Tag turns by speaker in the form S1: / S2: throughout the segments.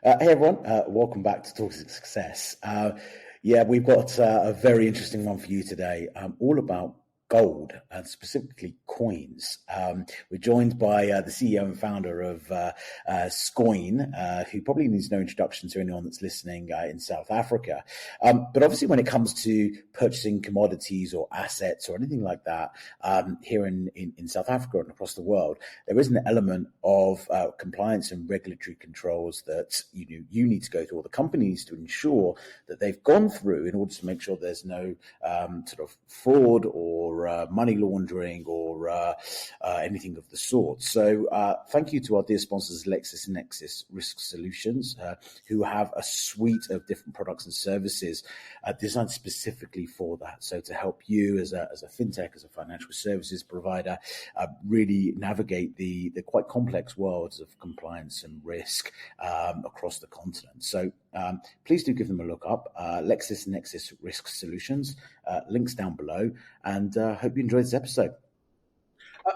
S1: Hey everyone, welcome back to Talking Success. We've got a very interesting one for you today, all about gold and specifically coins. We're joined by the CEO and founder of Scoin, who probably needs no introduction to anyone that's listening in South Africa. But obviously when it comes to purchasing commodities or assets or anything like that here in South Africa and across the world, there is an element of compliance and regulatory controls that you need to go through, or the companies to ensure that they've gone through in order to make sure there's no sort of fraud or money laundering or anything of the sort. So thank you to our dear sponsors, LexisNexis Risk Solutions, who have a suite of different products and services designed specifically for that. So to help you as a FinTech, as a financial services provider, really navigate the quite complex worlds of compliance and risk across the continent. So please do give them a look up, LexisNexis Risk Solutions, links down below, and hope you enjoyed this episode.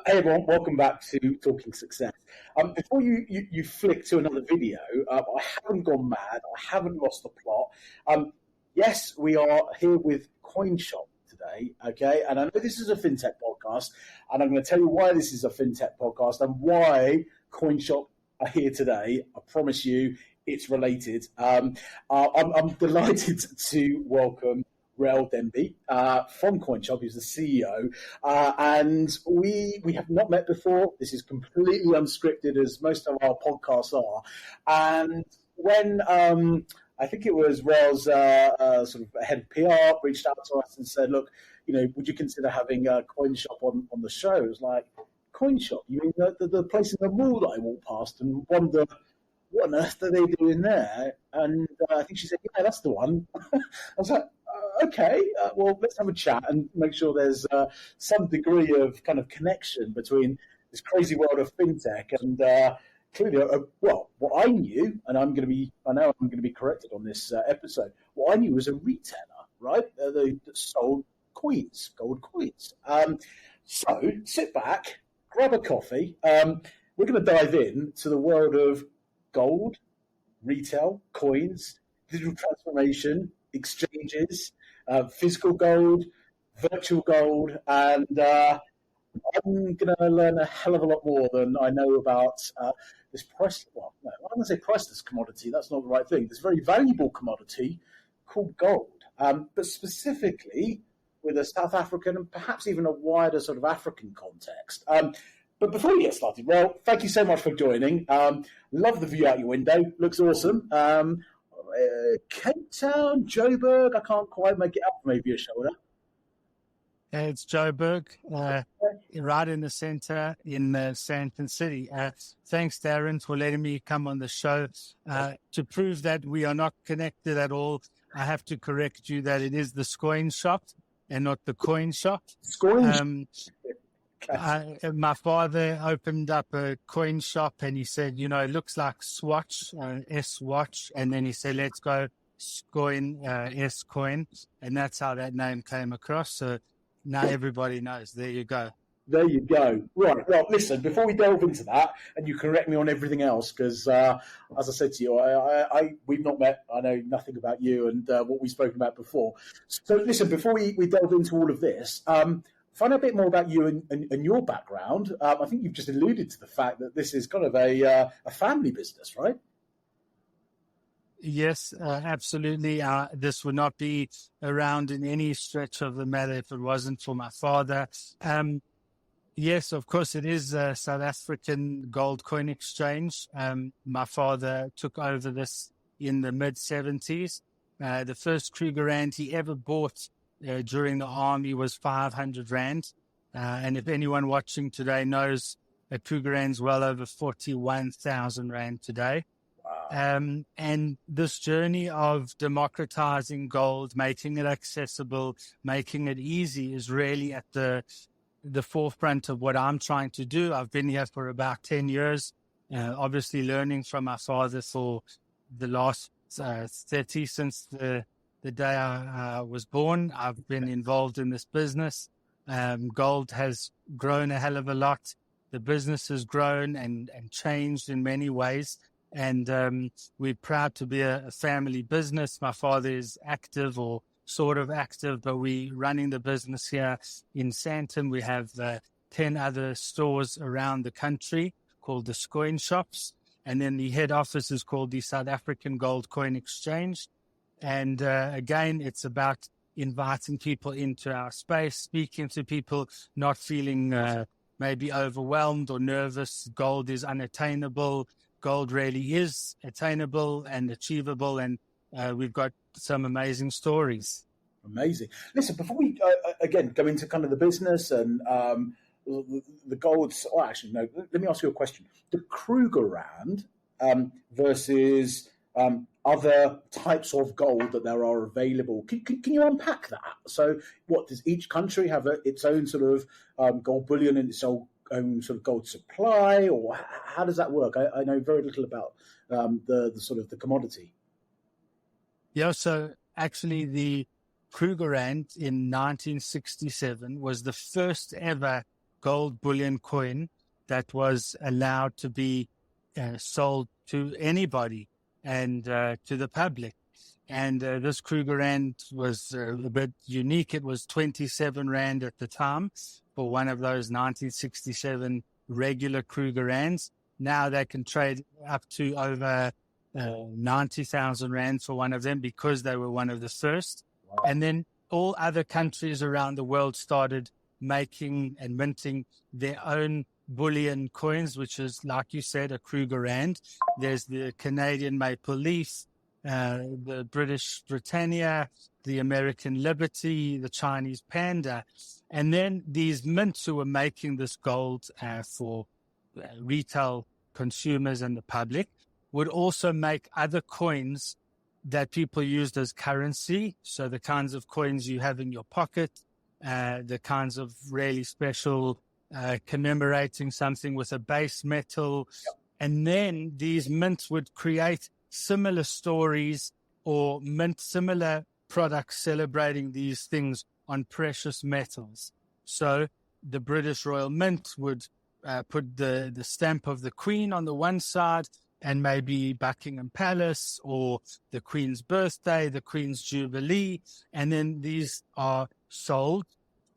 S2: Hey everyone, welcome back to Talking Success. Before you flick to another video, I haven't gone mad, I haven't lost the plot. Yes, we are here with CoinShop today, okay? And I know this is a FinTech podcast, and I'm going to tell you why this is a FinTech podcast and why CoinShop are here today. I promise you it's related. I'm delighted to welcome Rael Demby from CoinShop, who's the CEO, and we have not met before. This is completely unscripted, as most of our podcasts are. And when I think it was Rael's sort of head of PR reached out to us and said, "Look, would you consider having CoinShop on the show?" It was like, CoinShop? You mean the place in the mall that I walk past and wonder what on earth are they doing there? And I think she said, "Yeah, that's the one." I was like, okay, well, let's have a chat and make sure there's some degree of kind of connection between this crazy world of FinTech and clearly, what I knew, and I know I'm going to be corrected on this episode, what I knew was a retailer, right? That sold coins, gold coins. So sit back, grab a coffee. We're going to dive into the world of gold, retail, coins, digital transformation, exchanges, physical gold, virtual gold, and I'm going to learn a hell of a lot more than I know about this priceless, well, no, I'm going to say priceless commodity, that's not the right thing, this very valuable commodity called gold, but specifically with a South African and perhaps even a wider sort of African context. But before we get started, well, thank you so much for joining. Love the view out your window, looks awesome. Cape Town, Joburg, I can't quite make it up from over your shoulder.
S3: It's Joburg, right in the center in Sandton City. Thanks, Darren, for letting me come on the show. To prove that we are not connected at all, I have to correct you that it is the Scoin shop and not the coin shop.
S2: Scoin.
S3: My father opened up a coin shop and he said, it looks like Swatch, S-Watch. And then he said, let's go Scoin, S-Coin. And that's how that name came across. So now everybody knows. There you go.
S2: There you go. Right. Well, listen, before we delve into that, and you correct me on everything else, because as I said to you, we've not met. I know nothing about you and what we've spoken about before. So listen, before we delve into all of this, find out a bit more about you and your background. I think you've just alluded to the fact that this is kind of a family business, right?
S3: Yes, absolutely. This would not be around in any stretch of the matter if it wasn't for my father. Yes, of course, it is a South African gold coin exchange. My father took over this in the mid-70s. The first Kruger Rand he ever bought during the army was 500 Rand. And if anyone watching today knows, a Kruger Rand's well over 41,000 Rand today. Wow. And this journey of democratizing gold, making it accessible, making it easy is really at the forefront of what I'm trying to do. I've been here for about 10 years, obviously learning from my father for the last 30 since the day I was born. I've been involved in this business. Gold has grown a hell of a lot. The business has grown and changed in many ways. And we're proud to be a family business. My father is active or sort of active, but we're running the business here in Sandton. We have 10 other stores around the country called the Scoin shops. And then the head office is called the South African Gold Coin Exchange. And again, it's about inviting people into our space, speaking to people, not feeling maybe overwhelmed or nervous. Gold is unattainable. Gold really is attainable and achievable. And we've got some amazing stories.
S2: Amazing. Listen, before we, again, go into kind of the business and the gold, actually, no, let me ask you a question. The Krugerrand versus other types of gold that there are available. Can you unpack that? So what, does each country have its own sort of gold bullion and its own sort of gold supply, or how does that work? I know very little about the sort of the commodity.
S3: Yeah, so actually the Krugerrand in 1967 was the first ever gold bullion coin that was allowed to be sold to anybody and to the public. And this Krugerrand was a bit unique. It was 27 Rand at the time for one of those 1967 regular Krugerrands. Now they can trade up to over 90,000 Rand for one of them because they were one of the first. Wow. And then all other countries around the world started making and minting their own bullion coins, which is, like you said, a Krugerrand. There's the Canadian Maple Leaf, the British Britannia, the American Liberty, the Chinese Panda. And then these mints who were making this gold for retail consumers and the public would also make other coins that people used as currency. So the kinds of coins you have in your pocket, the kinds of really special commemorating something with a base metal. Yep. And then these mints would create similar stories or mint similar products celebrating these things on precious metals. So the British Royal Mint would put the stamp of the Queen on the one side, and maybe Buckingham Palace or the Queen's birthday, the Queen's Jubilee. And then these are sold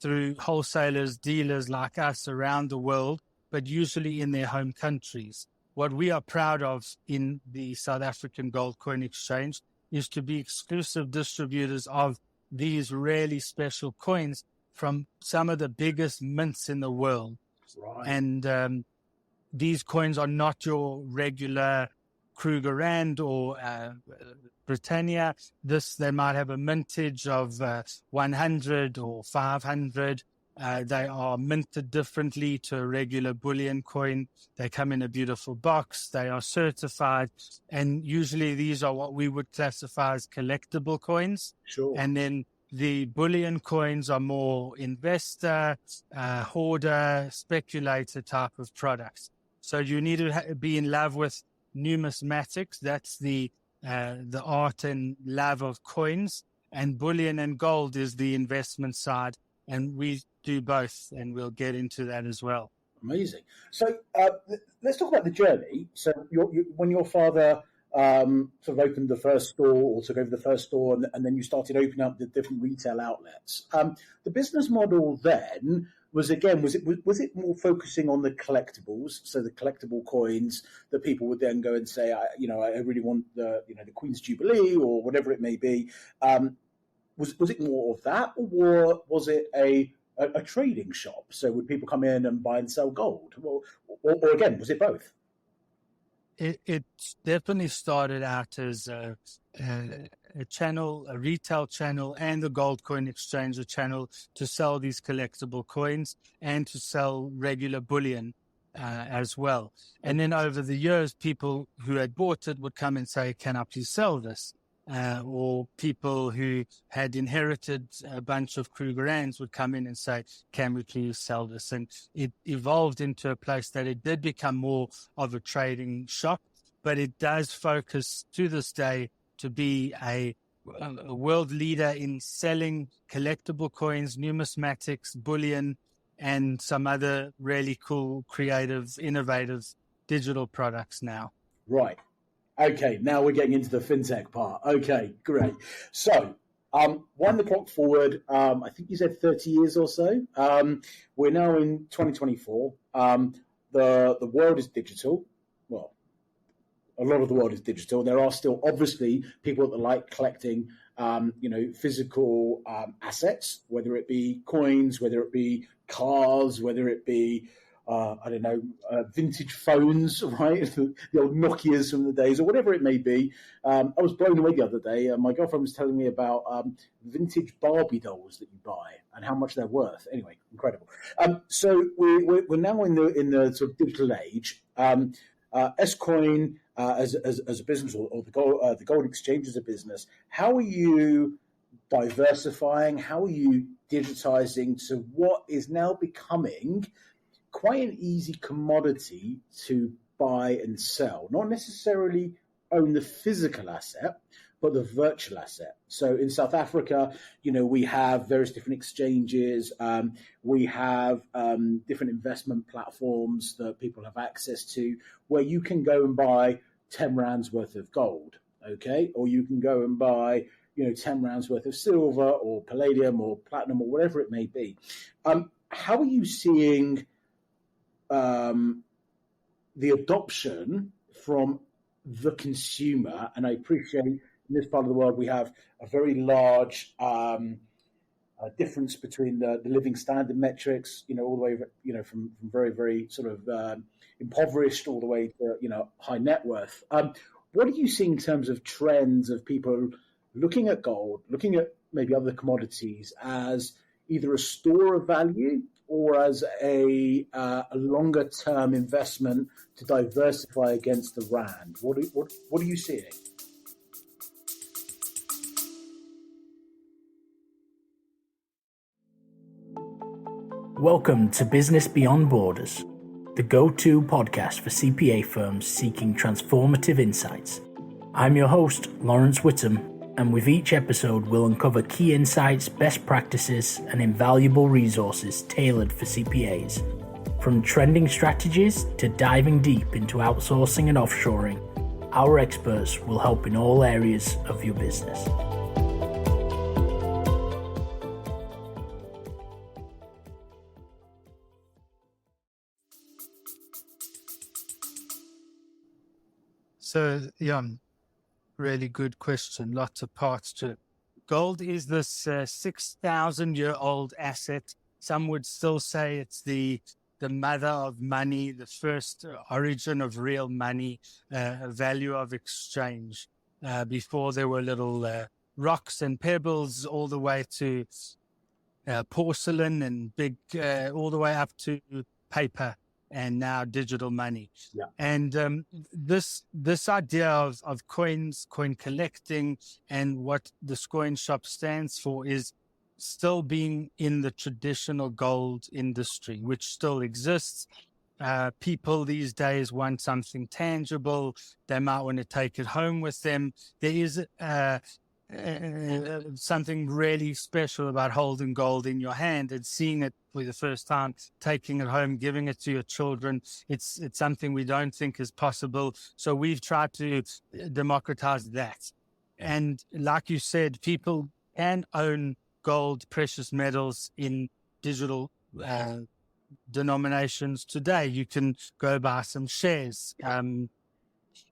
S3: through wholesalers, dealers like us around the world, but usually in their home countries. What we are proud of in the South African Gold Coin Exchange is to be exclusive distributors of these really special coins from some of the biggest mints in the world. Right. And these coins are not your regular Krugerrand or Britannia. They might have a mintage of 100 or 500. They are minted differently to a regular bullion coin. They come in a beautiful box. They are certified. And usually these are what we would classify as collectible coins. Sure. And then the bullion coins are more investor, hoarder, speculator type of products. So you need to be in love with numismatics. That's the art and love of coins. And bullion and gold is the investment side. And we do both, and we'll get into that as well.
S2: Amazing. So let's talk about the journey. So when your father sort of opened the first store or took over the first store, and then you started opening up the different retail outlets, the business model then was it more focusing on the collectibles, so the collectible coins that people would then go and say, I really want the Queen's Jubilee or whatever it may be. Was it more of that, or was it a trading shop? So would people come in and buy and sell gold, or again, was it both?
S3: It definitely started out as a channel, a retail channel, and the Gold Coin Exchange, a channel to sell these collectible coins and to sell regular bullion as well. And then over the years, people who had bought it would come and say, "Can I please sell this?" Or people who had inherited a bunch of Krugerrands would come in and say, "Can we please sell this?" And it evolved into a place that it did become more of a trading shop, but it does focus to this day to be a world leader in selling collectible coins, numismatics, bullion, and some other really cool, creative, innovative digital products now.
S2: Right. Okay, now we're getting into the FinTech part. Okay, great. So, wind the clock forward. I think you said 30 years or so. We're now in 2024. The world is digital. Well, a lot of the world is digital. There are still obviously people that like collecting, physical assets, whether it be coins, whether it be cars, whether it be vintage phones, right? The old Nokias from the days, or whatever it may be. I was blown away the other day. My girlfriend was telling me about vintage Barbie dolls that you buy and how much they're worth. Anyway, incredible. So we're now in the sort of digital age. Scoin as a business, or the gold exchange as a business. How are you diversifying? How are you digitizing to what is now becoming quite an easy commodity to buy and sell, not necessarily own the physical asset, but the virtual asset. So in South Africa, we have various different exchanges. We have different investment platforms that people have access to where you can go and buy 10 rands worth of gold, okay? Or you can go and buy 10 rands worth of silver or palladium or platinum or whatever it may be. How are you seeing the adoption from the consumer? And I appreciate in this part of the world we have a very large difference between the living standard metrics, all the way from very, very sort of impoverished all the way to high net worth. What are you seeing in terms of trends of people looking at gold, looking at maybe other commodities as either a store of value or as a longer-term investment to diversify against the rand? What are you seeing?
S4: Welcome to Business Beyond Borders, the go-to podcast for CPA firms seeking transformative insights. I'm your host, Lawrence Whittam, and with each episode we'll uncover key insights, best practices, and invaluable resources tailored for CPAs. From trending strategies to diving deep into outsourcing and offshoring, our experts will help in all areas of your business.
S3: So, really good question. Lots of parts to it. Gold is this 6,000-year-old asset. Some would still say it's the mother of money, the first origin of real money, value of exchange. Before there were little rocks and pebbles, all the way to porcelain and big, all the way up to paper and now digital money.
S2: Yeah.
S3: And this idea of coins, coin collecting, and what the Scoin shop stands for is still being in the traditional gold industry, which still exists. People these days want something tangible. They might want to take it home with them. There is something really special about holding gold in your hand and seeing it for the first time, taking it home, giving it to your children. It's something we don't think is possible. So we've tried to democratize that. And like you said, people can own gold, precious metals in digital denominations today. You can go buy some shares,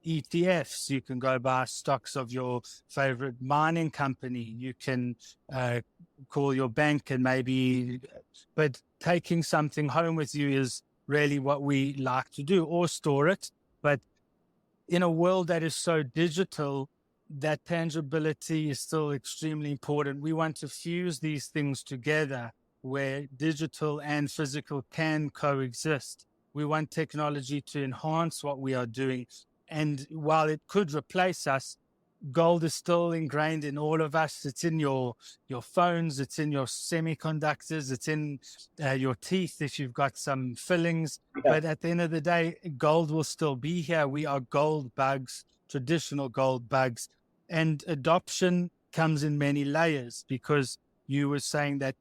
S3: ETFs. You can go buy stocks of your favorite mining company. You can call your bank and but taking something home with you is really what we like to do, or store it. But in a world that is so digital, that tangibility is still extremely important. We want to fuse these things together where digital and physical can coexist. We want technology to enhance what we are doing. And while it could replace us, gold is still ingrained in all of us. It's in your phones, it's in your semiconductors, it's in your teeth if you've got some fillings. Yeah. But at the end of the day, gold will still be here. We are gold bugs, traditional gold bugs. And adoption comes in many layers, because you were saying that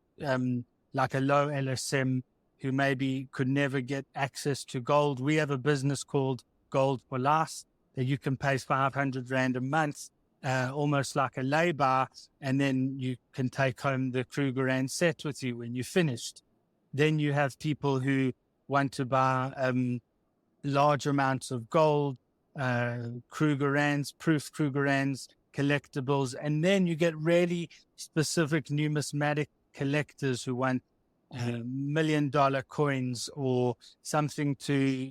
S3: like a low LSM who maybe could never get access to gold. We have a business called Gold for Life, that you can pay 500 Rand a month, almost like a lay-by, and then you can take home the Krugerrand set with you when you're finished. Then you have people who want to buy large amounts of gold, Krugerrands, proof Krugerrands, collectibles, and then you get really specific numismatic collectors who want $1 million coins or something to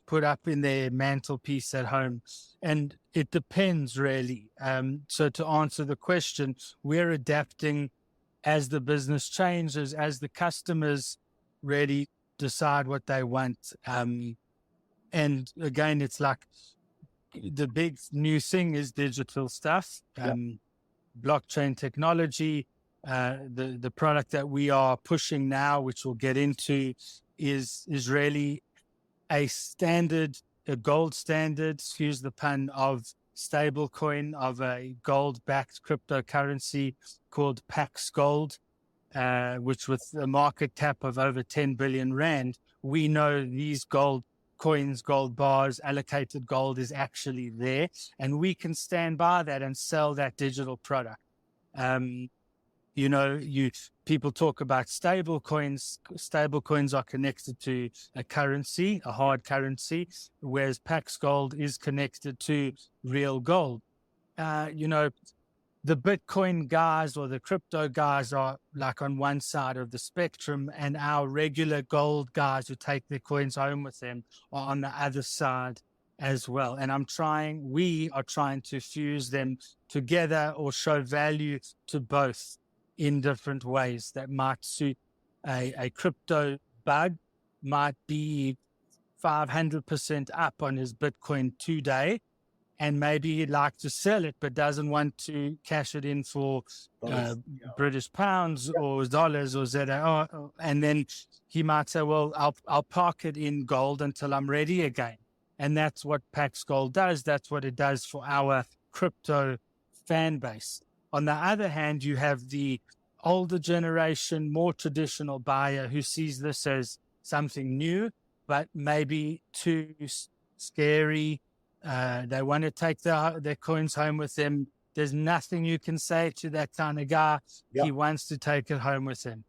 S3: put up in their mantelpiece at home. And it depends really. So to answer the question, we're adapting as the business changes, as the customers really decide what they want. And again, it's like the big new thing is digital stuff, blockchain technology. The product that we are pushing now, which we'll get into, is really a gold standard, excuse the pun, of stable coin, of a gold-backed cryptocurrency called Pax Gold, which with a market cap of over 10 billion Rand, we know these gold coins, gold bars, allocated gold is actually there, and we can stand by that and sell that digital product. People talk about stable coins. Stable coins are connected to a currency, a hard currency, whereas Pax Gold is connected to real gold. The Bitcoin guys or the crypto guys are like on one side of the spectrum, and our regular gold guys who take their coins home with them are on the other side as well. And we are trying to fuse them together or show value to both in different ways that might suit a crypto bug. Might be 500% up on his Bitcoin today, and maybe he'd like to sell it, but doesn't want to cash it in for British pounds or dollars or ZAR. And then he might say, well, I'll park it in gold until I'm ready again. And that's what Pax Gold does. That's what it does for our crypto fan base. On the other hand, you have the older generation, more traditional buyer who sees this as something new, but maybe too scary. They want to take their coins home with them. There's nothing you can say to that kind of guy. Yep. He wants to take it home with him.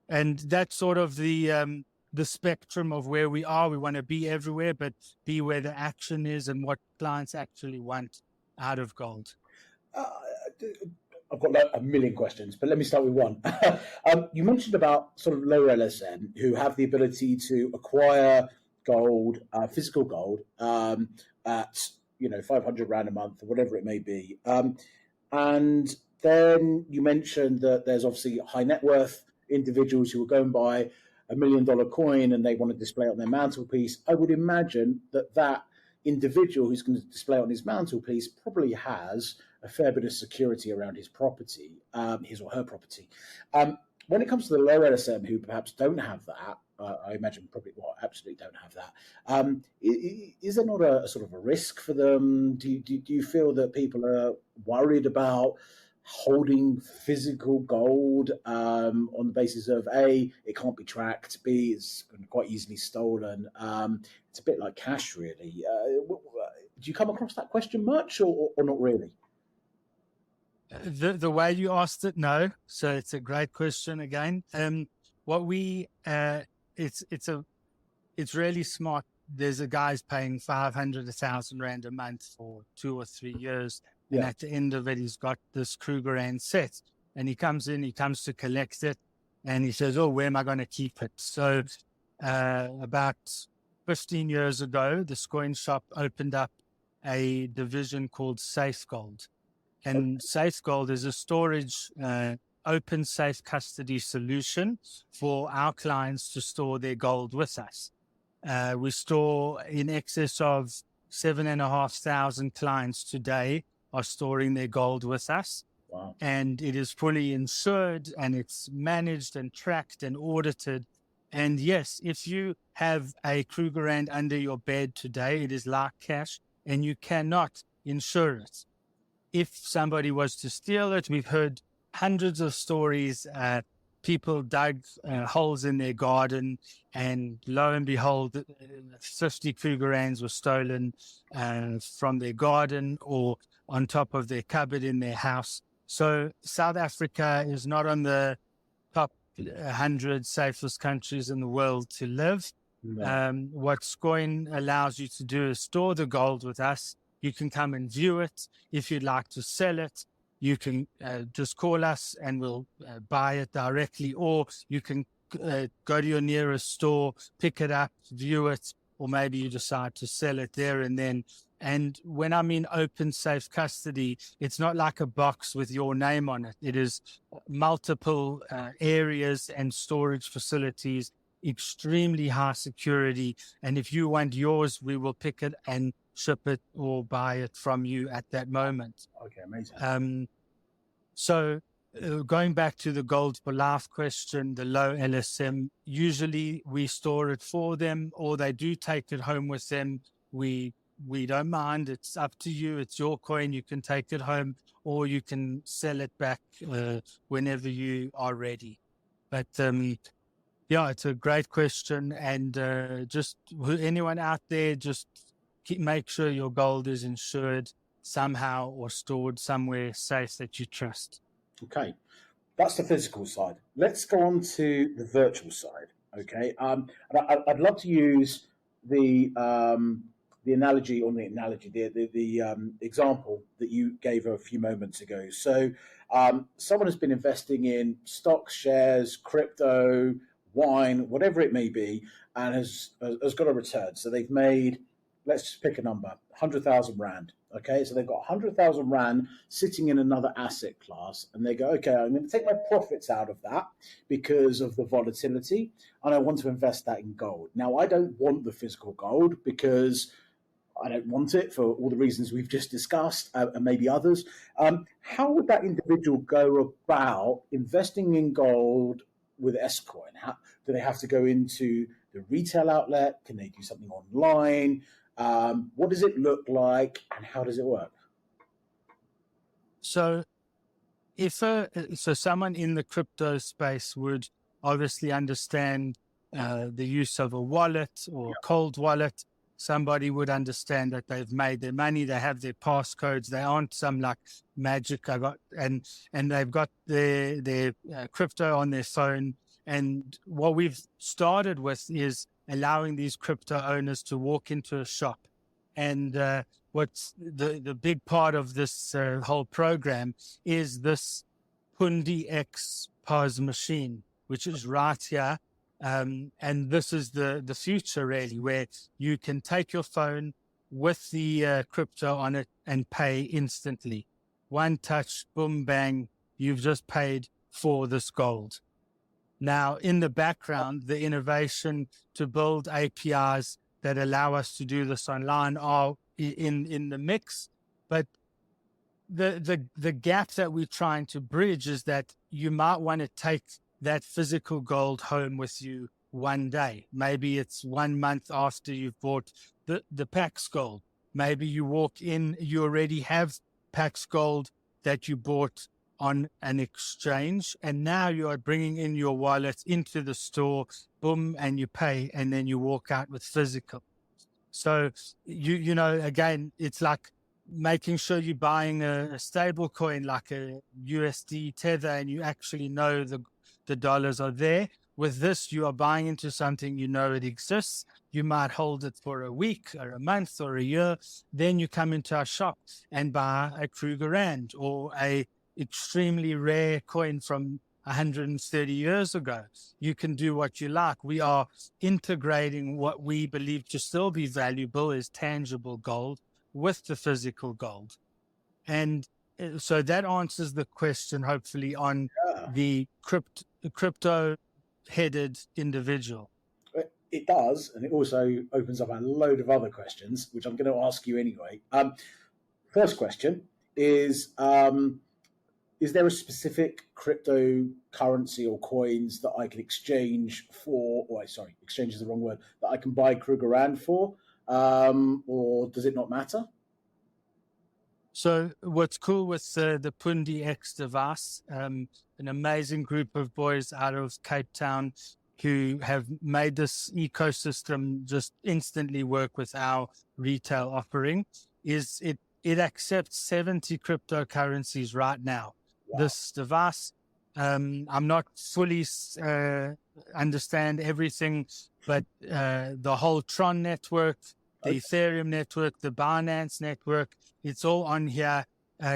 S3: And that's sort of the spectrum of where we are. We want to be everywhere, but be where the action is and what clients actually want out of gold.
S2: I've got a million questions, but let me start with one. You mentioned about sort of lower LSM who have the ability to acquire gold, physical gold, at 500 Rand a month or whatever it may be. And then you mentioned that there's obviously high net worth individuals who will go and buy $1 million coin and they want to display it on their mantelpiece. I would imagine that individual who's going to display it on his mantelpiece probably has a fair bit of security around his property, his or her property. When it comes to the low LSM who perhaps don't have that, I imagine probably absolutely don't have that. Is there not a sort of a risk for them? Do you feel that people are worried about holding physical gold on the basis of A, it can't be tracked, B, it's quite easily stolen? It's a bit like cash, really. Do you come across that question much or not really?
S3: The way you asked it, no. So it's a great question again. It's really smart. There's a guy's paying 500, 1,000 Rand a month for 2 or 3 years. Yeah. And at the end of it, he's got this Krugerrand set. And he comes to collect it. And he says, where am I going to keep it? So about 15 years ago, the Scoin shop opened up a division called Safe Gold. And Safe Gold is a storage, open safe custody solution for our clients to store their gold with us. We store in excess of 7,500 clients today are storing their gold with us. Wow. And it is fully insured and it's managed and tracked and audited. And yes, if you have a Krugerrand under your bed today, it is like cash and you cannot insure it. If somebody was to steal it, we've heard hundreds of stories people dug holes in their garden, and lo and behold, 50 Krugerrands were stolen from their garden or on top of their cupboard in their house. So South Africa is not on the top 100 safest countries in the world to live.
S2: No.
S3: What Scoin allows you to do is store the gold with us. You can come and view it. If you'd like to sell it, you can just call us and we'll buy it directly, or you can go to your nearest store, pick it up, view it, or maybe you decide to sell it there and then. And when I mean open, safe custody, it's not like a box with your name on it. It is multiple areas and storage facilities, extremely high security. And if you want yours, we will pick it and ship it or buy it from you at that moment.
S2: Okay, amazing.
S3: So going back to the gold for life question, the low LSM, usually we store it for them or they do take it home with them. We don't mind. It's up to you. It's your coin. You can take it home or you can sell it back whenever you are ready. But yeah, it's a great question. And just anyone out there, just make sure your gold is insured somehow or stored somewhere safe that you trust.
S2: Okay, that's the physical side. Let's go on to the virtual side. Okay, and I'd love to use the analogy, or the example that you gave a few moments ago. So, someone has been investing in stocks, shares, crypto, wine, whatever it may be, and has got a return. So they've made, let's just pick a number, 100,000 Rand. Okay, so they've got 100,000 Rand sitting in another asset class, and they go, okay, I'm going to take my profits out of that because of the volatility, and I want to invest that in gold. Now, I don't want the physical gold because I don't want it for all the reasons we've just discussed, and maybe others. How would that individual go about investing in gold with Scoin? Do they have to go into the retail outlet? Can they do something online? What does it look like, and how does it work?
S3: So, so someone in the crypto space would obviously understand the use of a wallet or a cold wallet. Somebody would understand that they've made their money, they have their passcodes, they aren't some like magic and they've got their crypto on their phone. And what we've started with is allowing these crypto owners to walk into a shop. And what's the big part of this whole program is this Pundi X POS machine, which is right here. And this is the future, really, where you can take your phone with the crypto on it and pay instantly. One touch, boom, bang, you've just paid for this gold. Now, in the background, the innovation to build APIs that allow us to do this online are in the mix. But the gap that we're trying to bridge is that you might want to take that physical gold home with you one day. Maybe it's 1 month after you've bought the Pax gold. Maybe you walk in, you already have Pax gold that you bought on an exchange, and now you are bringing in your wallet into the store, boom, and you pay, and then you walk out with physical. So you know, again, it's like making sure you're buying a stable coin like a USD Tether, and you actually know the dollars are there. With this, you are buying into something, you know it exists. You might hold it for a week or a month or a year. Then you come into our shop and buy a Krugerrand or a extremely rare coin from 130 years ago. You can do what you like. We are integrating what we believe to still be valuable as tangible gold with the physical gold. And so that answers the question, hopefully, on the crypto-headed individual.
S2: It does, and it also opens up a load of other questions, which I'm going to ask you anyway. First question is there a specific cryptocurrency or coins that I can exchange for, exchange is the wrong word, that I can buy Krugerrand for, or does it not matter?
S3: So what's cool with the Pundi X device, an amazing group of boys out of Cape Town who have made this ecosystem just instantly work with our retail offering, is it accepts 70 cryptocurrencies right now.
S2: Wow.
S3: This device, I'm not fully understand everything, but the whole Tron network, the Ethereum network, the Binance network, it's all on here.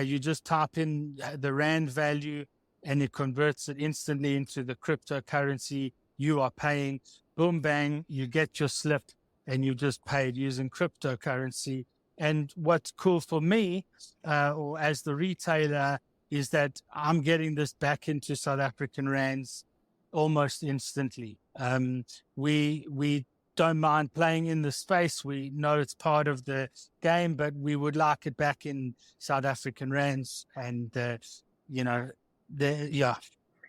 S3: You just type in the Rand value and it converts it instantly into the cryptocurrency you are paying. Boom, bang, you get your slip and you just paid using cryptocurrency. And what's cool for me, or as the retailer, is that I'm getting this back into South African rands almost instantly. We don't mind playing in the space. We know it's part of the game, but we would like it back in South African rands. And yeah.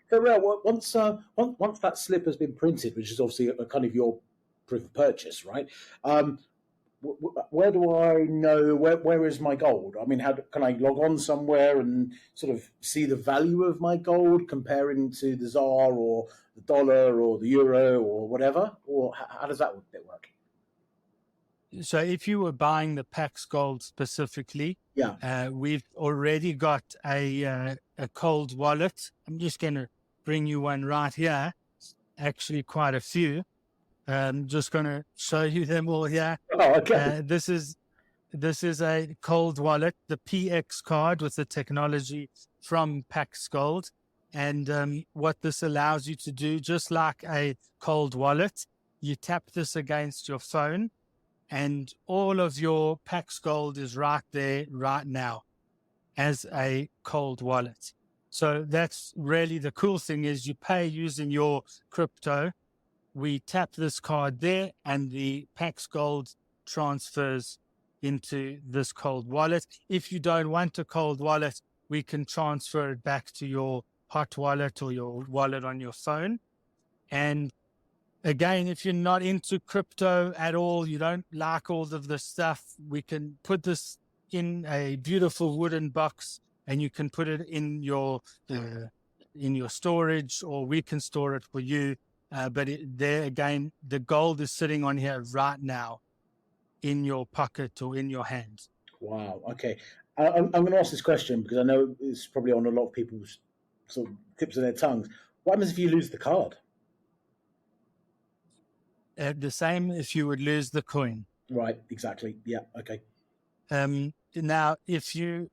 S2: So, Rael, once that slip has been printed, which is obviously a kind of your proof of purchase, right? Where do I know where is my gold? I mean, can I log on somewhere and sort of see the value of my gold comparing to the ZAR or the dollar or the euro or whatever? Or how does that work?
S3: So if you were buying the Pax Gold specifically, we've already got a cold wallet. I'm just going to bring you one right here. Actually, quite a few. I'm just going to show you them all here.
S2: Oh, okay.
S3: This is a cold wallet, the PX card with the technology from Pax Gold. And what this allows you to do, just like a cold wallet, you tap this against your phone and all of your Pax Gold is right there right now as a cold wallet. So that's really the cool thing is you pay using your crypto. We tap this card there and the Pax Gold transfers into this cold wallet. If you don't want a cold wallet, we can transfer it back to your hot wallet or your wallet on your phone. And again, if you're not into crypto at all, you don't like all of this stuff, we can put this in a beautiful wooden box and you can put it in your storage, or we can store it for you. But there again, the gold is sitting on here right now in your pocket or in your hand.
S2: Wow. Okay. I'm going to ask this question because I know it's probably on a lot of people's sort of tips of their tongues. What happens if you lose the card?
S3: The same if you would lose the coin.
S2: Right. Exactly. Yeah. Okay.
S3: Now, if you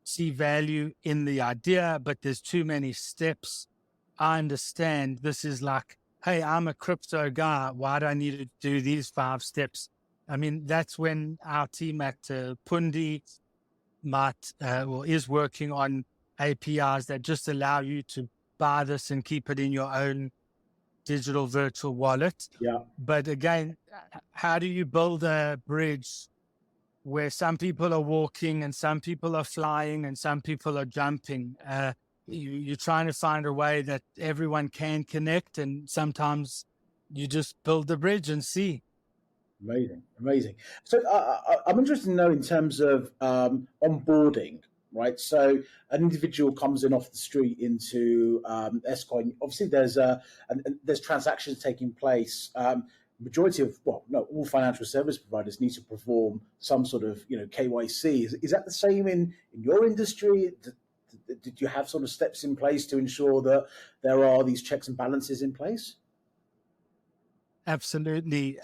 S3: see value in the idea, but there's too many steps, I understand. This is like, hey, I'm a crypto guy. Why do I need to do these 5 steps? I mean, that's when our team at Pundi is working on APIs that just allow you to buy this and keep it in your own digital virtual wallet.
S2: Yeah.
S3: But again, how do you build a bridge where some people are walking and some people are flying and some people are jumping? You're trying to find a way that everyone can connect, and sometimes you just build the bridge and see.
S2: Amazing. So I'm interested to know in terms of onboarding, right? So an individual comes in off the street into Scoin. Obviously, there's transactions taking place. Majority of, all financial service providers need to perform some sort of, KYC. Is that the same in your industry? Did you have sort of steps in place to ensure that there are these checks and balances in place?
S3: Absolutely.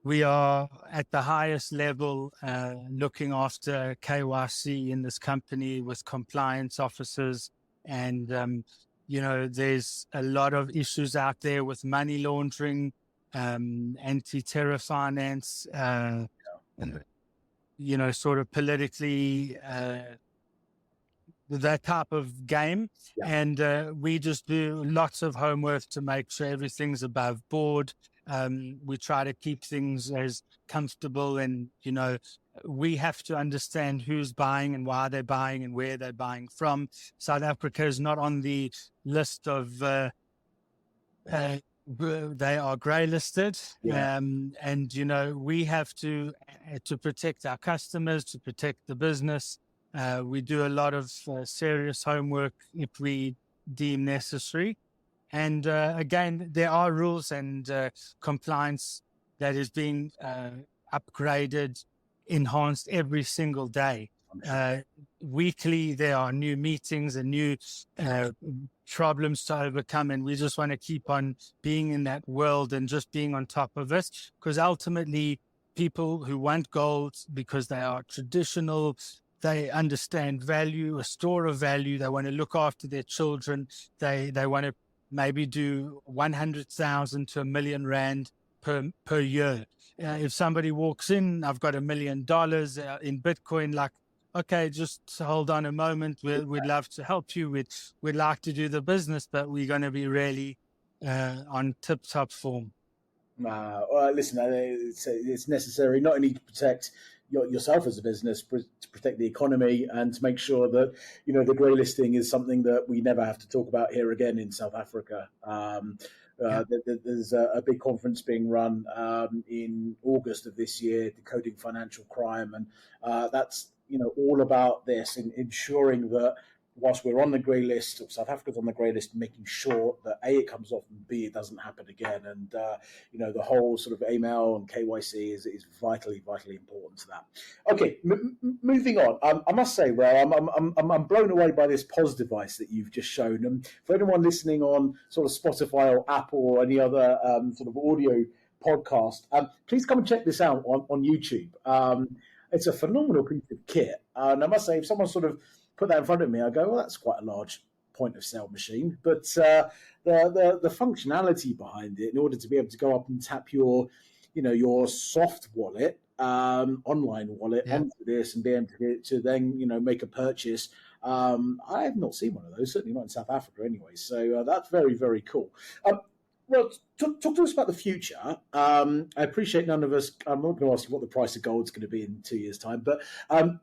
S3: We are at the highest level looking after KYC in this company with compliance officers. And, there's a lot of issues out there with money laundering, anti-terror finance, sort of politically that type of game.
S2: Yeah.
S3: And we just do lots of homework to make sure everything's above board. We try to keep things as comfortable, and, we have to understand who's buying and why they're buying and where they're buying from. South Africa is not on the list of, they are grey listed.
S2: Yeah.
S3: And, we have to to protect our customers, to protect the business. We do a lot of serious homework if we deem necessary. And again, there are rules and compliance that is being upgraded, enhanced every single day. Weekly, there are new meetings and new problems to overcome, and we just want to keep on being in that world and just being on top of it, because ultimately people who want gold because they are traditional, they understand value, a store of value, they want to look after their children, they want to maybe do 100,000 to $1 million per year. If somebody walks in, I've got $1 million in Bitcoin, like, okay, just hold on a moment. We'd love to help you. We'd like to do the business, but we're going to be really on tip-top form.
S2: Listen, it's necessary not only to protect yourself as a business, to protect the economy, and to make sure that the grey listing is something that we never have to talk about here again in South Africa. There's a big conference being run in August of this year, Decoding Financial Crime, and that's all about this, in ensuring that whilst we're on the grey list, or South Africa's on the grey list, making sure that A, it comes off, and B, it doesn't happen again. And the whole sort of AML and KYC is vitally important to that. Okay, moving on. I must say, Rael, I'm blown away by this POS device that you've just shown. And for anyone listening on sort of Spotify or Apple or any other sort of audio podcast, please come and check this out on YouTube. It's a phenomenal piece of kit. And I must say, if someone sort of put that in front of me, I go, well, that's quite a large point of sale machine. But the functionality behind it, in order to be able to go up and tap your soft wallet, online wallet onto this and be able to then, make a purchase. I have not seen one of those, certainly not in South Africa anyway. So that's very, very cool. Well, talk to us about the future. I appreciate none of us. I'm not going to ask you what the price of gold is going to be in 2 years' time, but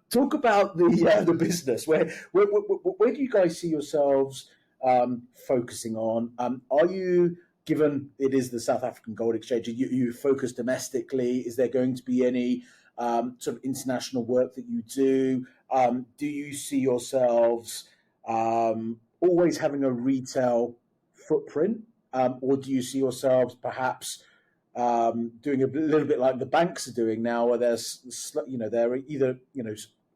S2: talk about the business. Where do you guys see yourselves focusing on? Are you, given it is the South African Gold Exchange, you focus domestically? Is there going to be any sort of international work that you do? Do you see yourselves always having a retail footprint? Or do you see yourselves perhaps doing a little bit like the banks are doing now, where they're either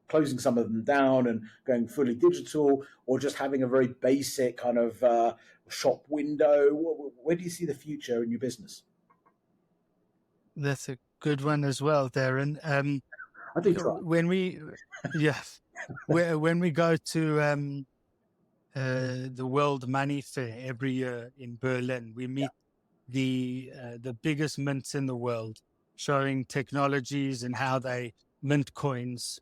S2: closing some of them down and going fully digital, or just having a very basic kind of shop window? Where do you see the future in your business?
S3: That's a good one as well, Darren.
S2: I think
S3: when we go to the World Money Fair every year in Berlin, we meet the biggest mints in the world, showing technologies and how they mint coins,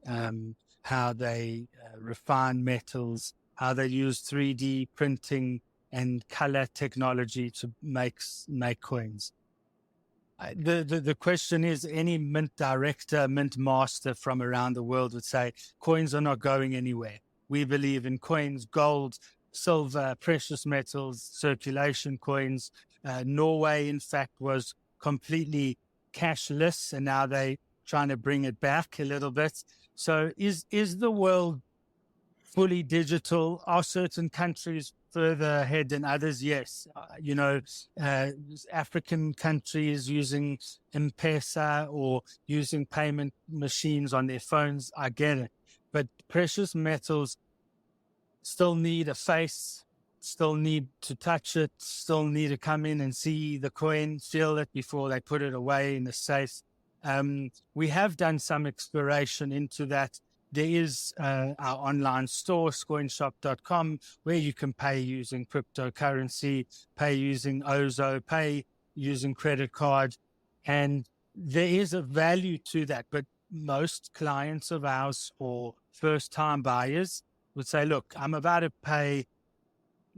S3: how they refine metals, how they use 3D printing and color technology to make coins. The question is, any mint director, mint master from around the world would say coins are not going anywhere. We believe in coins, gold, silver, precious metals, circulation coins. Norway, in fact, was completely cashless, and now they're trying to bring it back a little bit. So is the world fully digital? Are certain countries further ahead than others? Yes. African countries using M-Pesa or using payment machines on their phones, I get it. But precious metals still need a face, still need to touch it, still need to come in and see the coin, feel it before they put it away in the safe. We have done some exploration into that. There is our online store, scoinshop.com, where you can pay using cryptocurrency, pay using Ozo, pay using credit card. And there is a value to that. But most clients of ours or first-time buyers would say, look, I'm about to pay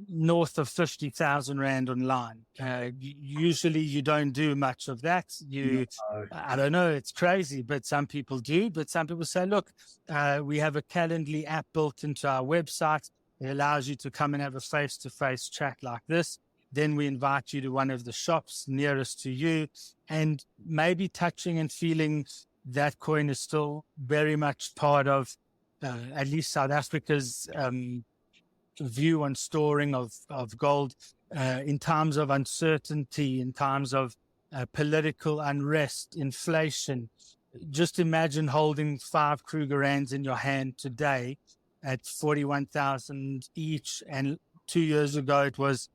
S3: north of 50,000 Rand online. Usually you don't do much of that. I don't know, it's crazy, but some people do. But some people say, look, we have a Calendly app built into our website. It allows you to come and have a face-to-face chat like this. Then we invite you to one of the shops nearest to you, and maybe touching and feeling that coin is still very much part of at least South Africa's view on storing of gold in times of uncertainty, in times of political unrest, inflation. Just imagine holding 5 Kruger rands in your hand today at 41,000 each, and 2 years ago it was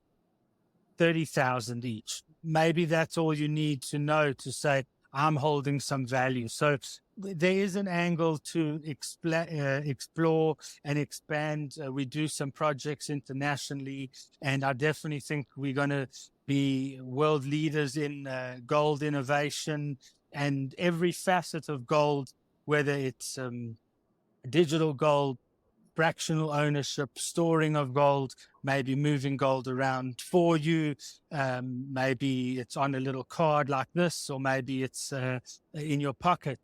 S3: 30,000 each. Maybe that's all you need to know to say, I'm holding some value. So there is an angle to explore and expand. We do some projects internationally, and I definitely think we're going to be world leaders in gold innovation and every facet of gold, whether it's digital gold, fractional ownership, storing of gold, maybe moving gold around for you. Maybe it's on a little card like this, or maybe it's in your pocket.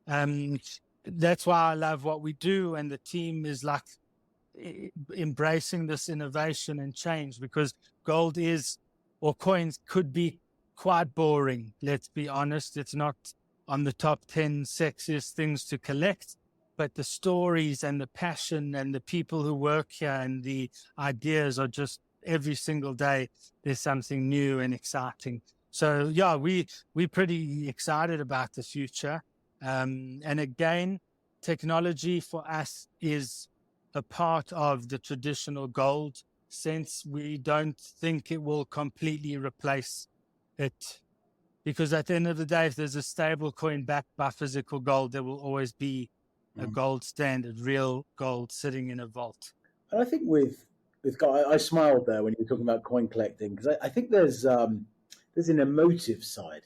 S3: That's why I love what we do, and the team is like embracing this innovation and change, because gold is, or coins could be quite boring. Let's be honest. It's not on the top 10 sexiest things to collect, but the stories and the passion and the people who work here and the ideas are just every single day. There's something new and exciting. So yeah, we're pretty excited about the future. And again, technology for us is a part of the traditional gold, since we don't think it will completely replace it. Because at the end of the day, if there's a stable coin backed by physical gold, there will always be a gold standard, real gold sitting in a vault.
S2: And I think with I smiled there when you were talking about coin collecting, because I think there's an emotive side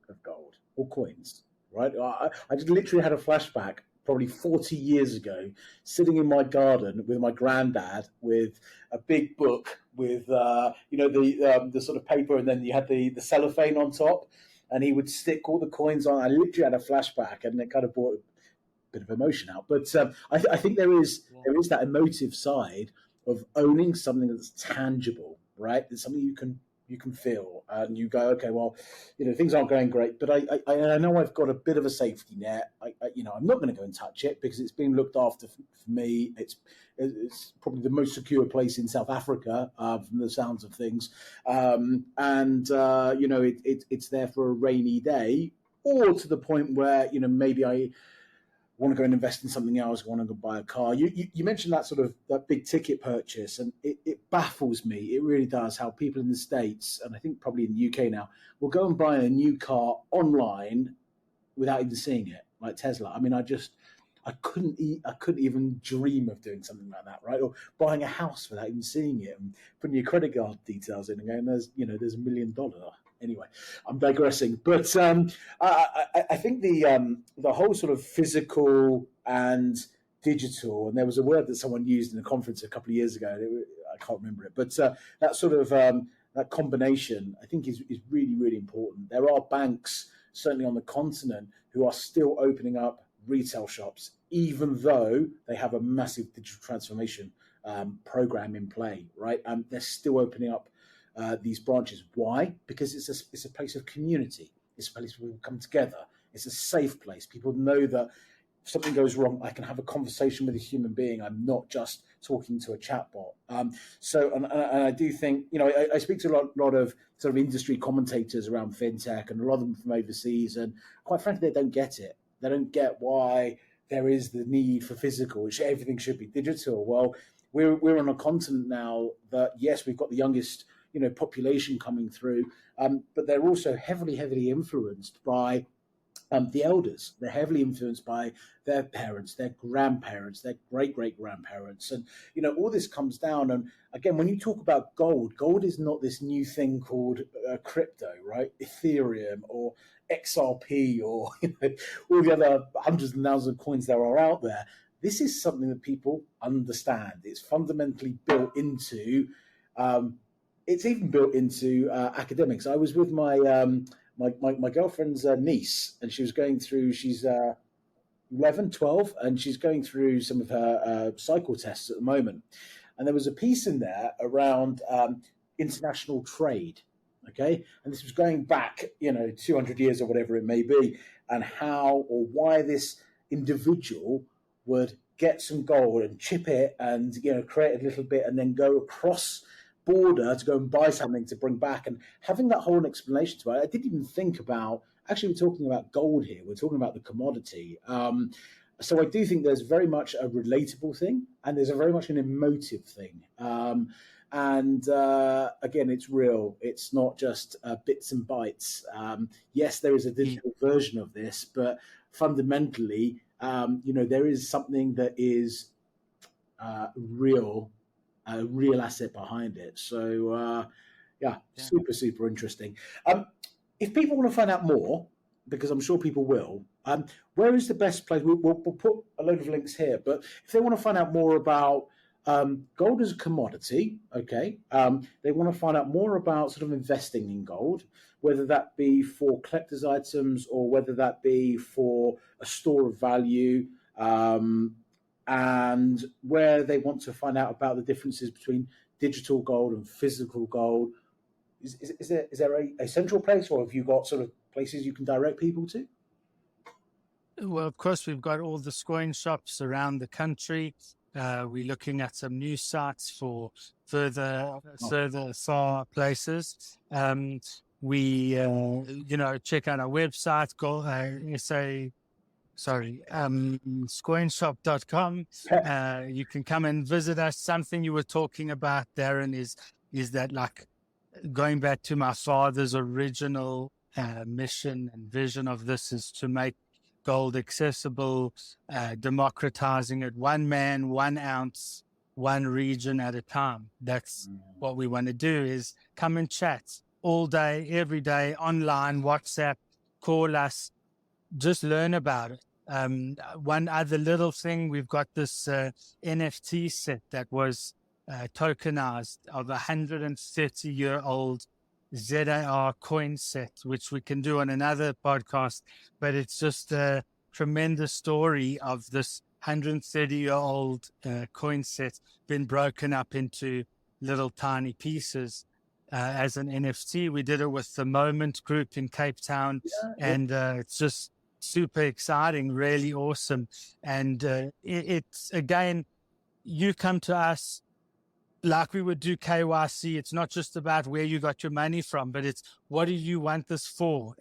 S2: of gold or coins, right? I just literally had a flashback probably 40 years ago, sitting in my garden with my granddad with a big book with the sort of paper, and then you had the cellophane on top, and he would stick all the coins on. I literally had a flashback, and it kind of brought bit of emotion out, but I think there is that emotive side of owning something that's tangible, right? It's something you can feel, and you go, okay, well, things aren't going great, but I know I've got a bit of a safety net. I'm not going to go and touch it because it's being looked after for me. It's probably the most secure place in South Africa, from the sounds of things, it's there for a rainy day, or to the point where maybe I want to go and invest in something else, want to go buy a car. You mentioned that big ticket purchase, and it baffles me. It really does, how people in the States, and I think probably in the UK now, will go and buy a new car online without even seeing it, like Tesla. I mean, I couldn't even dream of doing something like that, right? Or buying a house without even seeing it, and putting your credit card details in and going, there's $1 million. Anyway, I'm digressing, but I think the whole sort of physical and digital, and there was a word that someone used in a conference a couple of years ago. I can't remember it, but that sort of that combination, I think, is really, really important. There are banks, certainly on the continent, who are still opening up retail shops, even though they have a massive digital transformation program in play, right? They're still opening up these branches. Why? Because it's a place of community. It's a place where people come together. It's a safe place. People know that if something goes wrong, I can have a conversation with a human being. I'm not just talking to a chatbot. And I do think, I speak to a lot of sort of industry commentators around FinTech, and a lot of them from overseas, and quite frankly, they don't get it. They don't get why there is the need for physical. Everything should be digital. Well, we're on a continent now that, yes, we've got the youngest population coming through, but they're also heavily influenced by the elders. They're heavily influenced by their parents, their grandparents, their great-great-grandparents, and all this comes down. And again, when you talk about gold is not this new thing called crypto, right? Ethereum or XRP or all the other hundreds and thousands of coins there are out there. This is something that people understand. It's fundamentally built into. It's even built into academics. I was with my girlfriend's niece, and she was going through. She's 11, 12, and she's going through some of her cycle tests at the moment. And there was a piece in there around international trade. Okay, and this was going back, 200 years or whatever it may be, and how or why this individual would get some gold and chip it and create a little bit and then go across border to go and buy something to bring back, and having that whole explanation to it. I didn't even think about, actually we're talking about gold here, we're talking about the commodity. So I do think there's very much a relatable thing, and there's a very much an emotive thing. And again, it's real. It's not just bits and bytes. Yes, there is a digital version of this, but fundamentally, there is something that is real, a real asset behind it. So, super interesting. If people want to find out more, because I'm sure people will, where is the best place? We'll put a load of links here, but if they want to find out more about gold as a commodity, okay, they want to find out more about sort of investing in gold, whether that be for collector's items or whether that be for a store of value, and where they want to find out about the differences between digital gold and physical gold. Is there a central place, or have you got sort of places you can direct people to?
S3: Well, of course, we've got all the Scoin shops around the country. We're looking at some new sites for further far places. We check out our website, scoinshop.com. You can come and visit us. Something you were talking about, Darren, is that, like, going back to my father's original mission and vision of this is to make gold accessible, democratizing it, one man, 1 ounce, one region at a time. That's what we want to do, is come and chat all day, every day, online, WhatsApp, call us, just learn about it. One other little thing, we've got this NFT set that was tokenized of 130-year-old ZAR coin set, which we can do on another podcast, but it's just a tremendous story of this 130-year-old coin set been broken up into little tiny pieces as an NFT. We did it with the Moment Group in Cape Town, and it's just super exciting, really awesome. And it's, again, you come to us like we would do KYC. It's not just about where you got your money from, but it's, what do you want this for?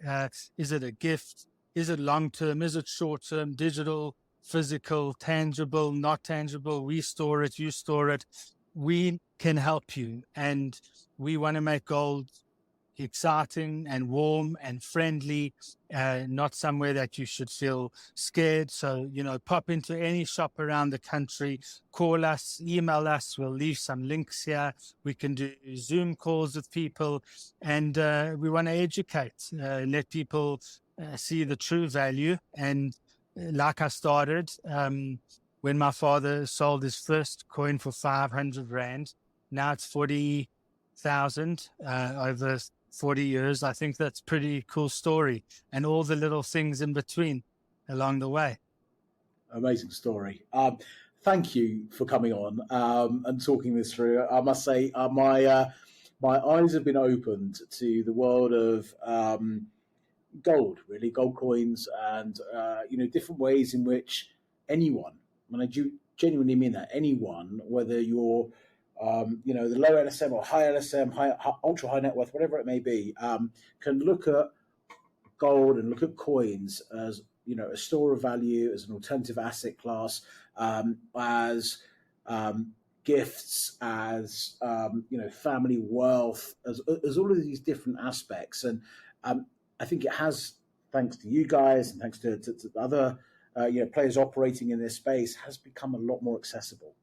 S3: Is it a gift? Is it long-term? Is it short-term? Digital, physical, tangible, not tangible? We store it, you store it. We can help you. And we want to make gold exciting and warm and friendly, not somewhere that you should feel scared. So, pop into any shop around the country, call us, email us. We'll leave some links here. We can do Zoom calls with people, and we want to educate, let people see the true value. And like I started, when my father sold his first coin for 500 Rand, now it's 40,000 over 40 years. I think that's pretty cool story, and all the little things in between along the way.
S2: Amazing story. Thank you for coming on and talking this through. I must say, my eyes have been opened to the world of gold, really, gold coins, and different ways in which anyone, and I do genuinely mean that, anyone, whether you're the low LSM or high LSM, ultra high net worth, whatever it may be, can look at gold and look at coins as a store of value, as an alternative asset class, as gifts, as family wealth, as all of these different aspects. And I think it has, thanks to you guys and thanks to other players operating in this space, has become a lot more accessible.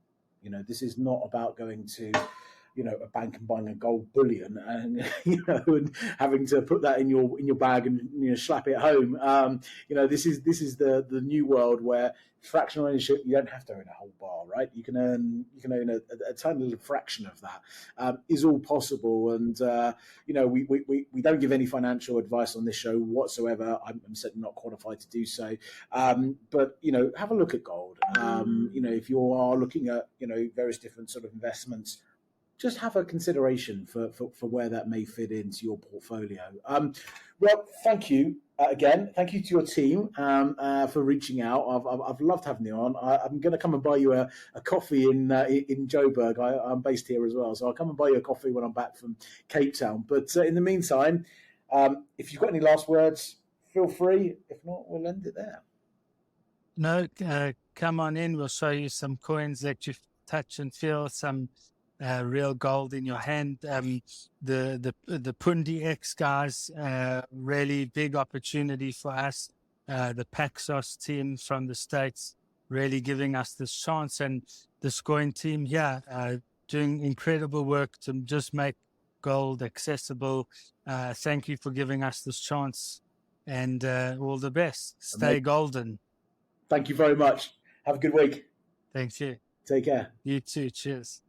S2: This is not about going to, a bank and buying a gold bullion and, and having to put that in your bag and, slap it home. This is the new world where fractional ownership, you don't have to own a whole bar, right? You can own a tiny little fraction of that, is all possible. And, we don't give any financial advice on this show whatsoever. I'm certainly not qualified to do so. But, have a look at gold. If you are looking at, various different sort of investments, just have a consideration for where that may fit into your portfolio. Well, thank you again. Thank you to your team for reaching out. I've loved having you on. I'm going to come and buy you a coffee in Joburg. I'm based here as well, so I'll come and buy you a coffee when I'm back from Cape Town. But in the meantime, if you've got any last words, feel free. If not, we'll end it there.
S3: No, come on in. We'll show you some coins that you touch and feel, some real gold in your hand. The Pundi X guys, really big opportunity for us. The Paxos team from the States really giving us this chance, and the Scoin team here doing incredible work to just make gold accessible. Thank you for giving us this chance, and all the best. Stay golden.
S2: Thank you very much. Have a good week.
S3: Thank you.
S2: Take care.
S3: You too. Cheers.